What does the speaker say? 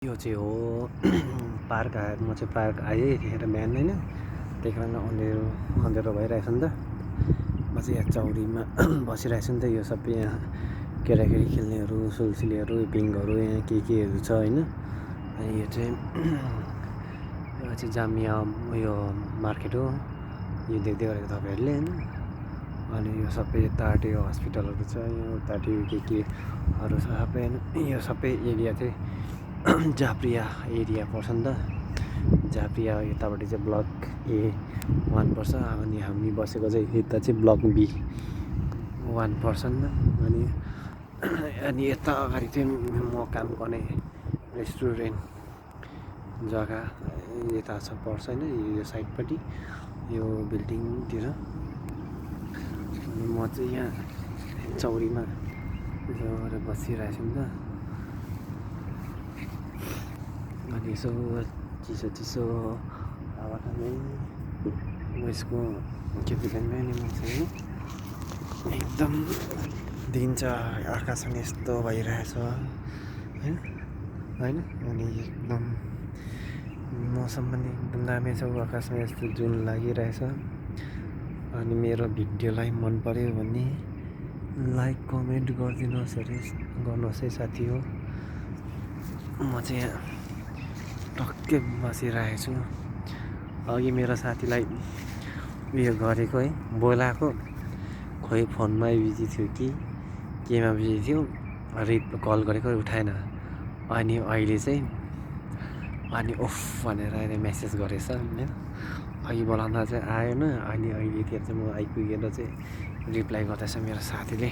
यो चाहिँ हो पार्क आएर म चाहिँ पार्क आएँ यतिखेर बिहान होइन त्यही कारण अँध्यारो भइरहेछ नि त। म चाहिँ यहाँ चौरीमा बसिरहेको छु नि त। यो सबै यहाँ केटाकेटी खेल्नेहरू सुलसुलेहरू पिङहरू यहाँ केहरू छ होइन। अनि यो चाहिँ जामिया उयो मार्केट हो यो देख्दै गरेको तपाईँहरूले होइन। अनि यो सबै यतापट्टि हस्पिटलहरू छ यहाँ उतापट्टि केहरू छ सबै होइन। यो सबै एरिया चाहिँ झाप्रिया एरिया पर्छ नि त। झाप्रिया यतापट्टि चाहिँ ब्लक A1 पर्छ अनि हामी बसेको चाहिँ यता चाहिँ ब्लक B1 पर्छ नि त। अनि यता अगाडि चाहिँ म काम गर्ने रेस्टुरेन्ट जग्गा यता छ पर्छ होइन यो साइडपट्टि यो बिल्डिङतिर। अनि म चाहिँ यहाँ चौरीमा बसिरहेको छु नि त। अनि यसो चिसो हावा खाँदै उयसको खेतीपातीमा नि मान्छे एकदम दिन चाहिँ आकाश पनि यस्तो भइरहेछ होइन। अनि एकदम मौसम पनि एकदम दामी छ आकाशमा यस्तो जुन लागिरहेछ। अनि मेरो भिडियोलाई मन पर्यो भने लाइक कमेन्ट गर्नुहोस् है साथी हो। म चाहिँ यहाँ टक्कै बसिरहेको छु। अघि मेरो साथीलाई उयो गरेको है बोलाएको खोइ फोनमै बिजी थियो कि केमा बिजी थियो कल गरेको उठाएन। अनि अहिले चाहिँ अनि ओफ भनेर अहिले मेसेज गरेछ होइन। अघि बोलाउँदा चाहिँ आएन अनि अहिलेतिर चाहिँ म आइपुगेर चाहिँ रिप्लाई गर्दैछ मेरो साथीले।